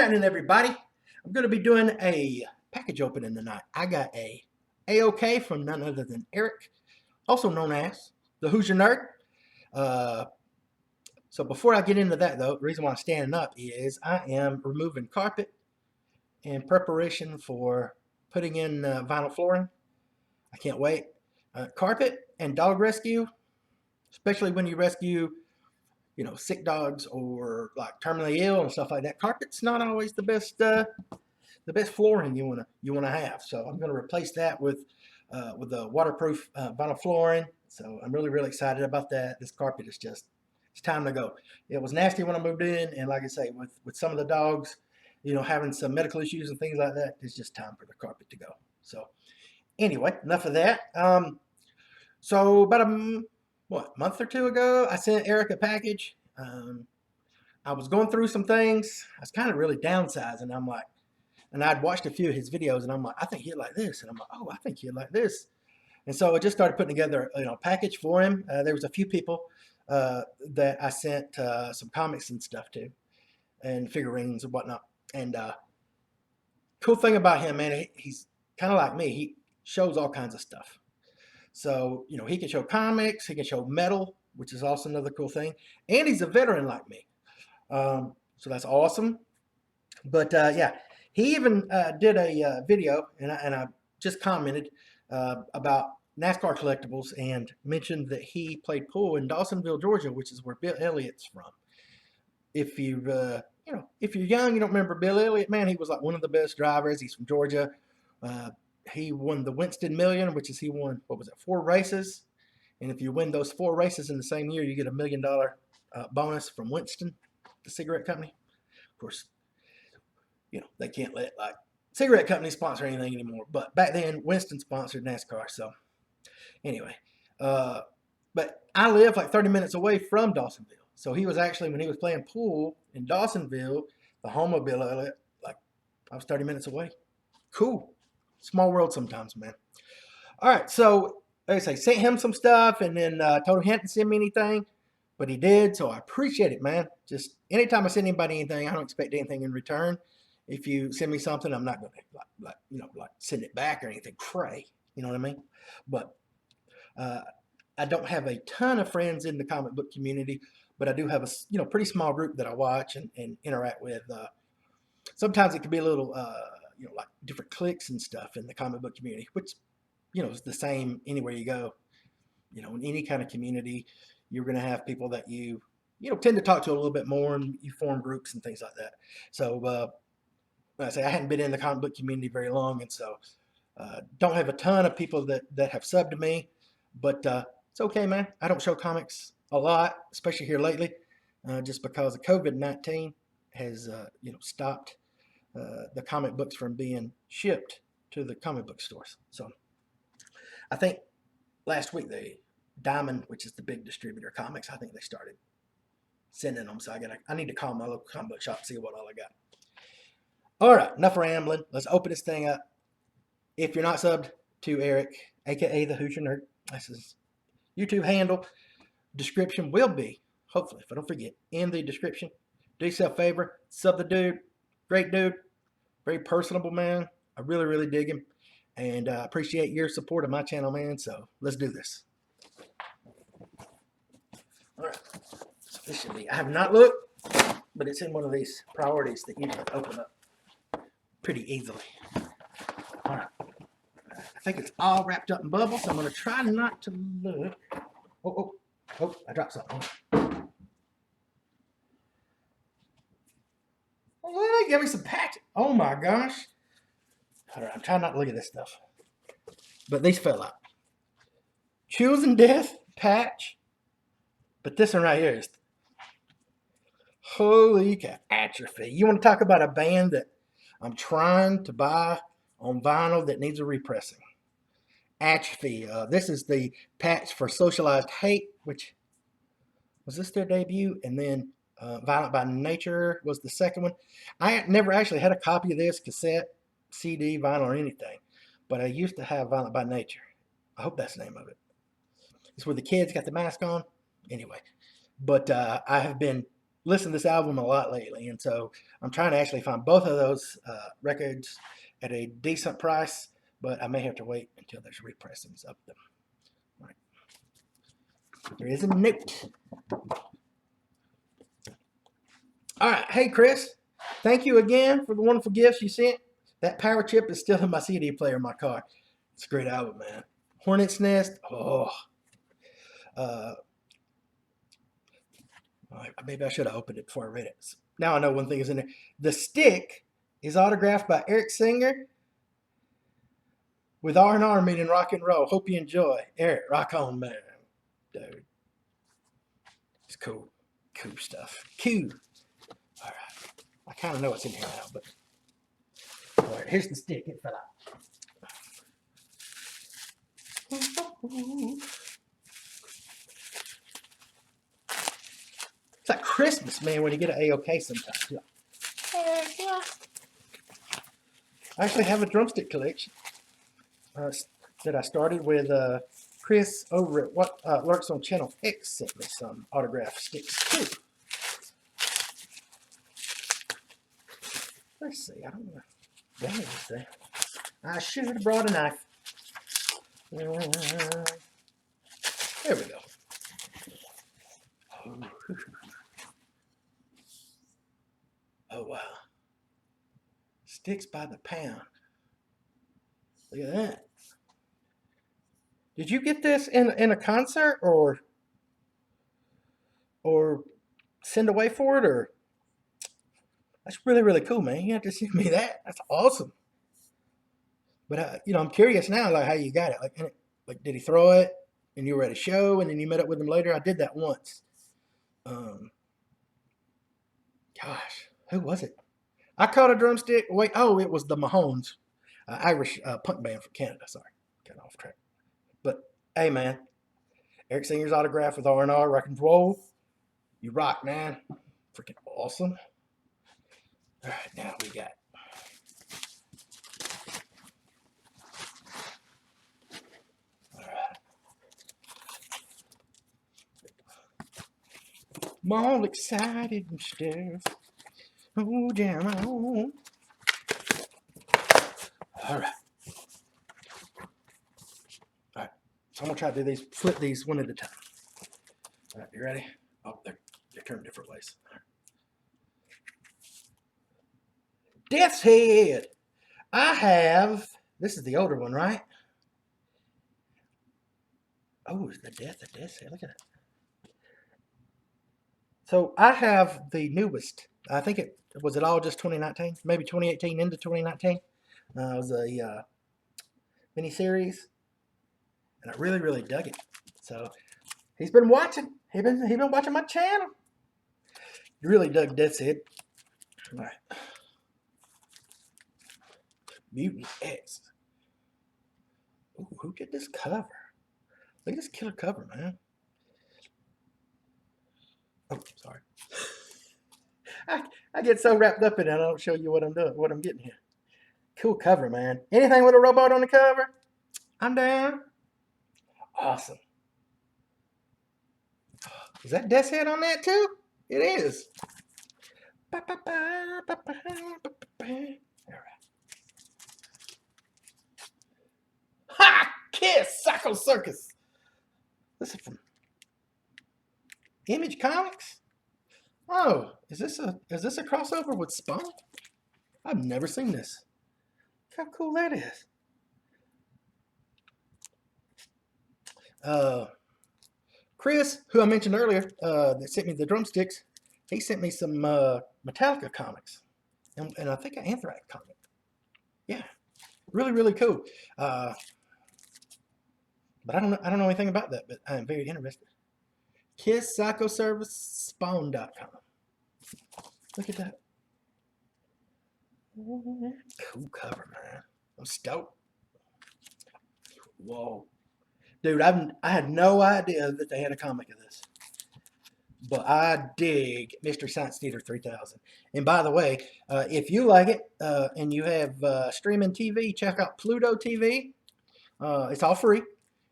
happening, everybody? I'm going to be doing a package opening tonight. I got a AOK from none other than Erik, also known as the Hoosier Nerd. Uh, so before I get into that, though, the reason why I'm standing up is I am removing carpet in preparation for putting in vinyl flooring. I can't wait. Carpet and dog rescue, especially when you rescue sick dogs or like terminally ill and stuff like that. Carpet's not always the best flooring you wanna have. So I'm gonna replace that with the waterproof vinyl flooring. So I'm really excited about that. This carpet is just, it's time to go. It was nasty when I moved in, and like I say, with some of the dogs, having some medical issues and things like that, it's just time for the carpet to go. So anyway, enough of that. So about a month or two ago, I sent Erik a package. I was going through some things. I was kind of really downsizing. And I'd watched a few of his videos, and I'm like, I think he'd like this, and I'm like, oh, I think he'd like this. And so I just started putting together a package for him. There was a few people that I sent some comics and stuff to, and figurines and whatnot. And cool thing about him, man, he's kind of like me. He shows all kinds of stuff. So, he can show comics, he can show metal, which is also another cool thing. And he's a veteran like me. So that's awesome. But yeah, he even did a video, and I just commented about NASCAR collectibles and mentioned that he played pool in Dawsonville, Georgia, which is where Bill Elliott's from. If if you're young, you don't remember Bill Elliott, man, he was like one of the best drivers. He's from Georgia. He won the Winston Million, which is he won, 4 races. And if you win those 4 races in the same year, you get $1 million bonus from Winston, the cigarette company. Of course, they can't let like cigarette companies sponsor anything anymore. But back then, Winston sponsored NASCAR. So anyway, but I live like 30 minutes away from Dawsonville. So he was actually, when he was playing pool in Dawsonville, the home of Bill Elliott, like I was 30 minutes away. Cool. Small world sometimes, man. All right, so like I say, sent him some stuff, and then told him he hadn't sent me anything, but he did, so I appreciate it, man. Just anytime I send anybody anything, I don't expect anything in return. If you send me something, I'm not going to like send it back or anything cray. You know what I mean? But I don't have a ton of friends in the comic book community, but I do have a pretty small group that I watch and interact with. Sometimes it can be a little like different cliques and stuff in the comic book community, which is the same anywhere you go. In any kind of community, you're going to have people that you tend to talk to a little bit more, and you form groups and things like that. So like I say, I hadn't been in the comic book community very long, and so don't have a ton of people that have subbed to me, but it's okay, man. I don't show comics a lot, especially here lately, just because of COVID-19 has stopped the comic books from being shipped to the comic book stores. So I think last week Diamond, which is the big distributor of comics, I think they started sending them. So I need to call my local comic book shop and see what all I got. All right, enough rambling. Let's open this thing up. If you're not subbed to Erik, a.k.a. the Hoosier Nerd, that's his YouTube handle. Description will be, hopefully, if I don't forget, in the description. Do yourself a favor, sub the dude. Great dude. Very personable, man. I really dig him. And I appreciate your support of my channel, man. So let's do this. All right. So this should be, I have not looked, but it's in one of these priorities that you can open up pretty easily. All right. I think it's all wrapped up in bubbles. So I'm going to try not to look. Oh, I dropped something. Oh, give me some patch. Oh my gosh. All right, I'm trying not to look at this stuff. But these fell out. Choosing Death patch. But this one right here is, holy cow, Atrophy. You want to talk about a band that I'm trying to buy on vinyl that needs a repressing? Atrophy. This is the patch for Socialized Hate, which was this their debut, and then Violent by Nature was the second one. I never actually had a copy of this cassette, CD, vinyl, or anything, but I used to have Violent by Nature. I hope that's the name of it. It's where the kids got the mask on. Anyway, but I have been listened to this album a lot lately, and so I'm trying to actually find both of those records at a decent price, but I may have to wait until there's repressings of them. All right. There is a note. All right. Hey, Chris. Thank you again for the wonderful gifts you sent. That power chip is still in my CD player in my car. It's a great album, man. Hornet's Nest. Oh. Maybe I should have opened it before I read it. Now I know one thing is in there. The Stick is autographed by Erik Singer with R&R meaning rock and roll. Hope you enjoy. Erik, rock on, man. Dude. It's cool. Cool stuff. Cool. All right. I kind of know what's in here now, but all right, here's the stick. It fell out. It's like Christmas, man, when you get an AOK sometimes. Yeah. Yeah. I actually have a drumstick collection that I started with Chris over at what Lurks on Channel X sent me some autographed sticks too. Let's see, I don't know. Damn it, I should have brought a knife. There we go. Oh wow. Sticks by the pound. Look at that. Did you get this in a concert or send away for it, or that's really, really cool, man. You have to send me that. That's awesome. But I'm curious now, like how you got it. Like did he throw it and you were at a show and then you met up with him later? I did that once. Gosh, who was it? I caught a drumstick. Wait, oh, it was the Mahones, Irish punk band from Canada. Sorry, got off track. But hey, man, Erik Singer's autograph with R&R, rock and roll. You rock, man. Freaking awesome. All right, now we got. All right. I'm all excited and stuff. Oh, damn. Oh. All right. All right. So I'm going to try to do these, flip these one at a time. All right, you ready? Oh, they're turned different ways. Death's Head. I have, this is the older one, right? Oh, it's the Death's Head. Look at that. So I have the newest. I think it all just 2019, maybe 2018 into 2019. It was a miniseries, and I really, really dug it. So he's been watching. He been watching my channel. He really dug Death's Head. All right. Mutant X. Ooh, who did this cover? Look at this killer cover, man. Oh, sorry. I get so wrapped up in it, I don't show you what I'm doing, what I'm getting here. Cool cover, man. Anything with a robot on the cover, I'm down. Awesome. Is that Death's Head on that too? It is. All right. Ha! Kiss! Psycho Circus. This is from Image Comics. Oh, is this a crossover with Spawn? I've never seen this. Look how cool that is. Chris, who I mentioned earlier, that sent me the drumsticks, he sent me some Metallica comics, and I think an Anthrax comic. Yeah, really, really cool. But I don't know anything about that, but I'm very interested. Kiss Psycho Service Spawn.com. Look at that. Cool cover, man. I'm stoked. Whoa. Dude, I had no idea that they had a comic of this. But I dig Mystery Science Theater 3000. And by the way, if you like it and you have streaming TV, check out Pluto TV. It's all free.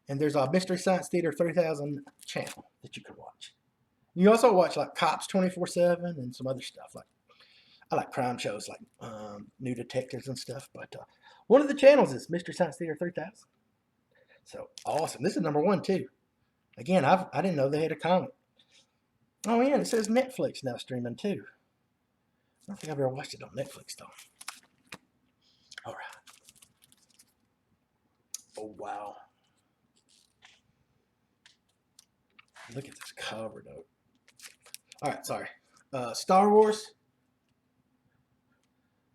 And there's a Mystery Science Theater 3000 channel that you can watch. You also watch like Cops 24/7 and some other stuff. Like I like crime shows like New Detectives and stuff. But one of the channels is Mystery Science Theater 3000. So awesome. This is #1 too. Again, I didn't know they had a comic. Oh yeah, it says Netflix now streaming too. I don't think I've ever watched it on Netflix though. All right. Oh wow. Look at this cover though. All right, sorry. Star Wars.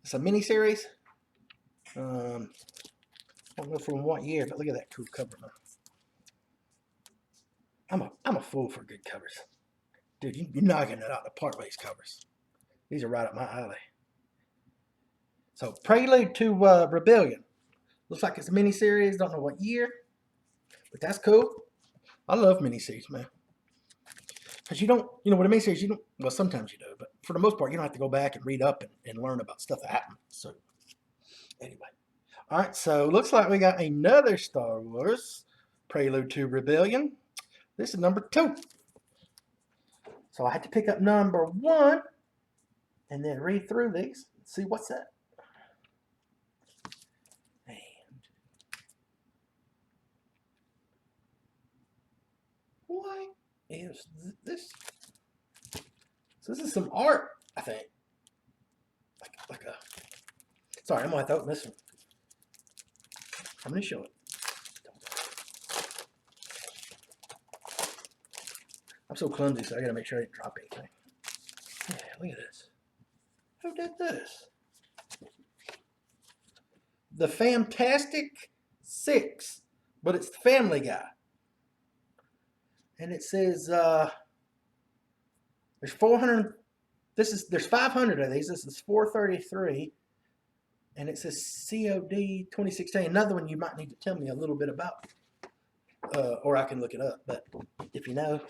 It's a miniseries. I don't know from what year, but look at that cool cover, man. I'm a fool for good covers. Dude, you're knocking it out of the park with these covers. These are right up my alley. So, Prelude to Rebellion. Looks like it's a miniseries. Don't know what year, but that's cool. I love miniseries, man. Because you know what a miniseries, you don't, well, sometimes you do, but for the most part, you don't have to go back and read up and learn about stuff that happened. So, anyway. All right, so looks like we got another Star Wars, Prelude to Rebellion. This is #2. So I had to pick up #1 and then read through these and see what's up. And what is this? So this is some art, I think. Like a. Sorry, I'm gonna have to open this one. I'm gonna show it. I'm so clumsy, so I gotta make sure I didn't drop anything. Yeah, look at this. Who did this? The Fantastic Six, but it's the Family Guy. And it says there's 400. There's 500 of these. This is 433, and it says COD 2016. Another one you might need to tell me a little bit about, or I can look it up. But if you know,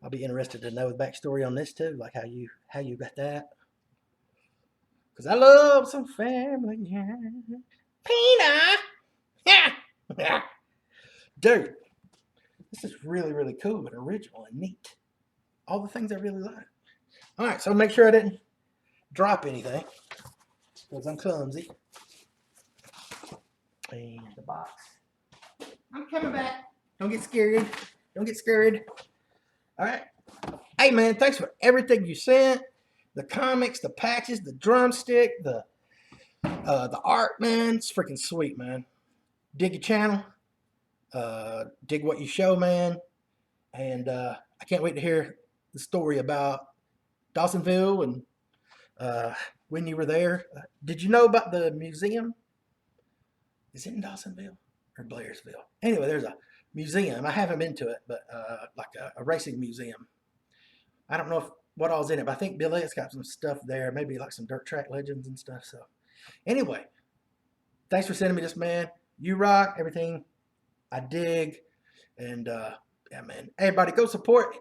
I'll be interested to know the backstory on this too, like how you got that. Because I love some Family Guy. Peanut. Dude, this is really, really cool and original and neat. All the things I really like. All right, so make sure I didn't drop anything because I'm clumsy. And the box. I'm coming back. Don't get scared. Don't get scared. All right. Hey, man, thanks for everything you sent. The comics, the patches, the drumstick, the art, man. It's freaking sweet, man. Dig your channel. Dig what you show, man. And I can't wait to hear the story about Dawsonville and when you were there. Did you know about the museum? Is it in Dawsonville or Blairsville? Anyway, there's a museum. I haven't been to it, but like a racing museum. I don't know what all's in it, but I think Bill Elliott's got some stuff there, maybe like some dirt track legends and stuff. So anyway, thanks for sending me this, man. You rock. Everything I dig. And yeah, man. Everybody go support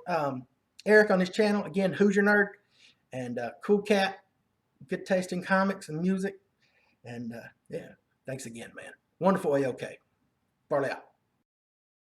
Erik on his channel. Again, Hoosier Nerd. And cool cat. Good taste in comics and music. And yeah, thanks again, man. Wonderful AOK. Farley out.